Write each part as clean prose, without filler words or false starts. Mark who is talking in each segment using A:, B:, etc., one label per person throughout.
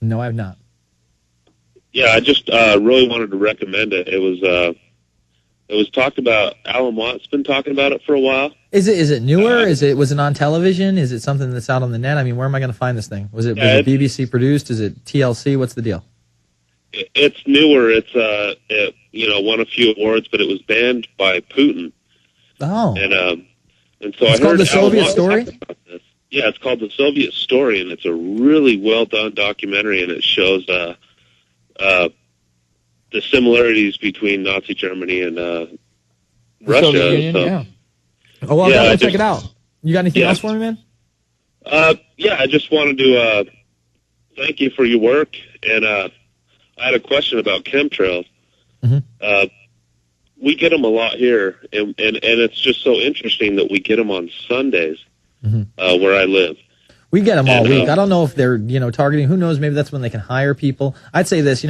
A: No, I have not.
B: Yeah, I just really wanted to recommend it. It was talked about. Alan Watt's been talking about it for a while.
A: Is it newer? Was it on television? Is it something that's out on the net? I mean, where am I going to find this thing? Was it BBC produced? Is it TLC? What's the deal?
B: It's newer. It won a few awards, but it was banned by Putin.
A: Oh.
B: And so
A: it's called The Soviet Story?
B: Yeah, it's called The Soviet Story, and it's a really well-done documentary, and it shows the similarities between Nazi Germany and Russia.
A: Soviet Union, yeah. Oh, well, I gotta check it out. You got anything else for me, man?
B: Yeah, I just wanted to thank you for your work, and I had a question about chemtrails.
A: Mm-hmm.
B: We get them a lot here, and it's just so interesting that we get them on Sundays where I live.
A: We get them all week. I don't know if they're targeting. Who knows? Maybe that's when they can hire people. I'd say this.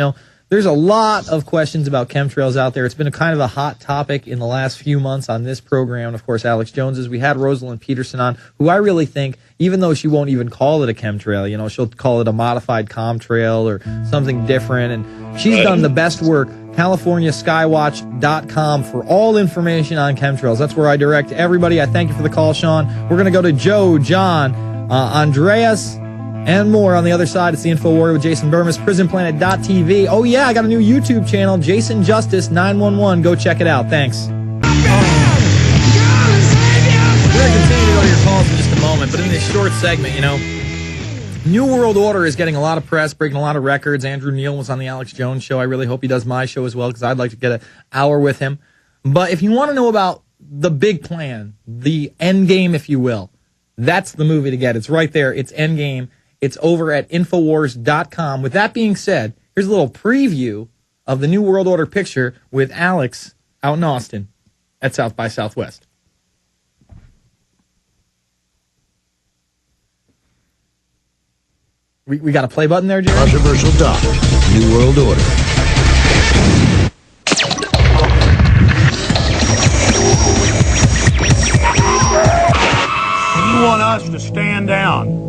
A: There's a lot of questions about chemtrails out there. It's been a kind of a hot topic in the last few months on this program. Of course, Alex Jones's. We had Rosalind Peterson on, who I really think, even though she won't even call it a chemtrail, she'll call it a modified comtrail or something different. And she's done the best work. CaliforniaSkywatch.com for all information on chemtrails. That's where I direct everybody. I thank you for the call, Sean. We're going to go to Joe, John, Andreas, and more on the other side. It's the Infowarrior with Jason Bermas, PrisonPlanet.tv. Oh, yeah, I got a new YouTube channel, Jason Justice 911. Go check it out. Thanks. We're going to continue to go to your calls in just a moment, but in this short segment, New World Order is getting a lot of press, breaking a lot of records. Andrew Neil was on the Alex Jones show. I really hope he does my show as well, because I'd like to get an hour with him. But if you want to know about the big plan, the end game, if you will, that's the movie to get. It's right there. It's Endgame. It's over at Infowars.com. With that being said, here's a little preview of the New World Order picture with Alex out in Austin at South by Southwest. We got a play button there, Jerry?
C: Controversial topic, New World Order.
D: You want us to stand down.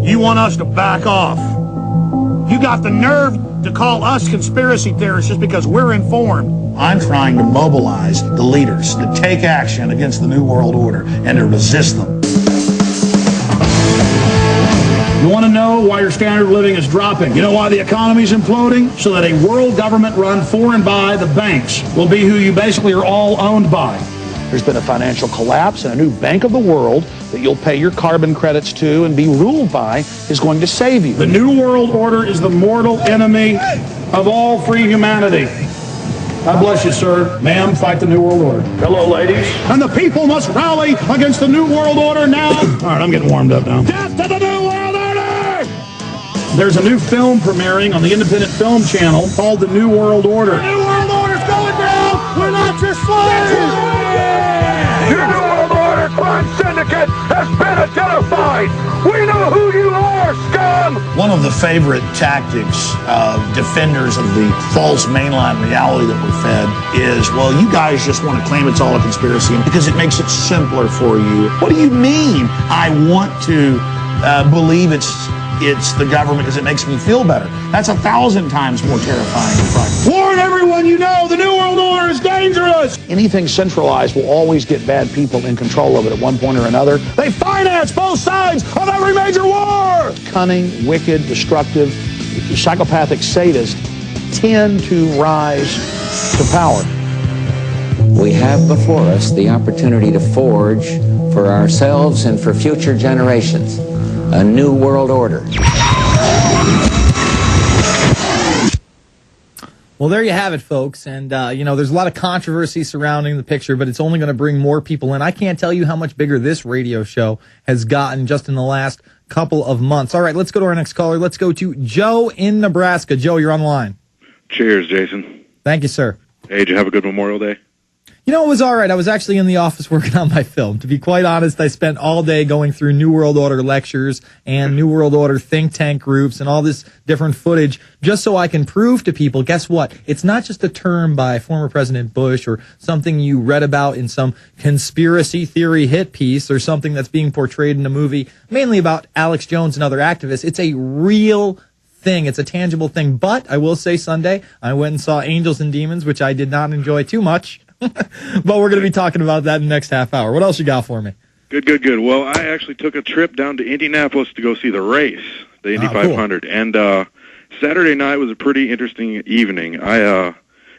D: You want us to back off. You got the nerve to call us conspiracy theorists just because we're informed. I'm trying to mobilize the leaders to take action against the New World Order and to resist them. You want to know why your standard of living is dropping? You know why the economy is imploding? So that a world government run for and by the banks will be who you basically are all owned by. There's been a financial collapse, and a new Bank of the World that you'll pay your carbon credits to and be ruled by is going to save you. The New World Order is the mortal enemy of all free humanity. God bless you, sir. Ma'am, fight the New World Order. Hello, ladies. And the people must rally against the New World Order now. All right, I'm getting warmed up now. Death to the New World Order! There's a new film premiering on the Independent Film Channel called The New World Order. The New World Order's going down! We're not your slaves! Your New World Order crime syndicate has been identified! We know who you are, scum! One of the favorite tactics of defenders of the false mainline reality that we're fed is, well, you guys just want to claim it's all a conspiracy because it makes it simpler for you. What do you mean I want to believe it's the government because it makes me feel better? That's 1,000 times more terrifying and frightening. Warn everyone you know, the New World Order is dangerous! Anything centralized will always get bad people in control of it at one point or another. They finance both sides of every major war! Cunning, wicked, destructive, psychopathic sadists tend to rise to power.
E: We have before us the opportunity to forge for ourselves and for future generations a new world order.
A: Well, there you have it, folks. And, there's a lot of controversy surrounding the picture, but it's only going to bring more people in. I can't tell you how much bigger this radio show has gotten just in the last couple of months. All right, let's go to our next caller. Let's go to Joe in Nebraska. Joe, you're on the line.
F: Cheers, Jason.
A: Thank you, sir.
F: Hey, did you have a good Memorial Day?
A: It was all right. I was actually in the office working on my film. To be quite honest, I spent all day going through New World Order lectures and New World Order think tank groups and all this different footage just so I can prove to people, guess what? It's not just a term by former President Bush or something you read about in some conspiracy theory hit piece or something that's being portrayed in a movie mainly about Alex Jones and other activists. It's a real thing. It's a tangible thing. But I will say Sunday, I went and saw Angels and Demons, which I did not enjoy too much. But we're going to be talking about that in the next half hour. What else you got for me?
F: Good. Well, I actually took a trip down to Indianapolis to go see the race, the Indy 500. Cool. And Saturday night was a pretty interesting evening.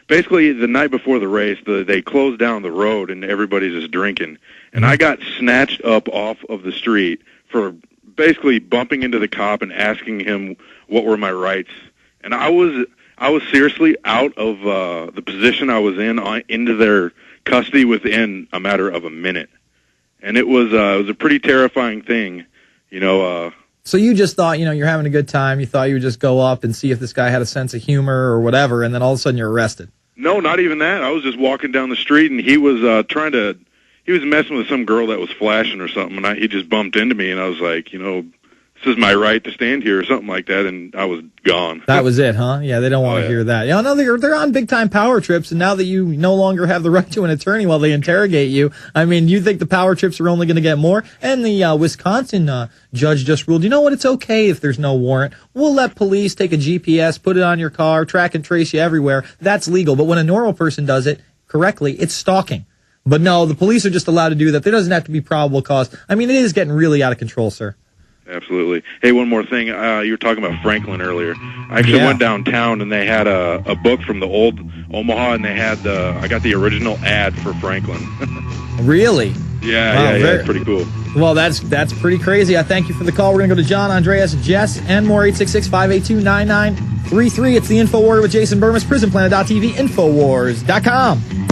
F: Basically, the night before the race, they closed down the road and everybody's just drinking. And I got snatched up off of the street for basically bumping into the cop and asking him what were my rights. And I was seriously out of the position I was in into their custody within a matter of a minute. And it was a pretty terrifying thing,
A: So you just thought, you're having a good time. You thought you would just go up and see if this guy had a sense of humor or whatever, and then all of a sudden you're arrested.
F: No, not even that. I was just walking down the street, and he was he was messing with some girl that was flashing or something, and he just bumped into me, and I was like, this is my right to stand here or something like that, and I was gone. That
A: was it, huh? Yeah, they don't want to hear that. Yeah, no, they're on big-time power trips, and now that you no longer have the right to an attorney while they interrogate you, I mean, you think the power trips are only going to get more? And the Wisconsin judge just ruled, it's okay if there's no warrant. We'll let police take a GPS, put it on your car, track and trace you everywhere. That's legal. But when a normal person does it correctly, it's stalking. But no, the police are just allowed to do that. There doesn't have to be probable cause. I mean, it is getting really out of control, sir.
F: Absolutely. Hey, one more thing. You were talking about Franklin earlier. I actually went downtown, and they had a book from the old Omaha, and they had I got the original ad for Franklin.
A: Really?
F: Yeah, it's pretty cool.
A: Well, that's pretty crazy. I thank you for the call. We're going to go to John, Andreas, Jess, and more. 866-582-9933. It's the Infowarrior with Jason Bermas, PrisonPlanet.tv, Infowars.com.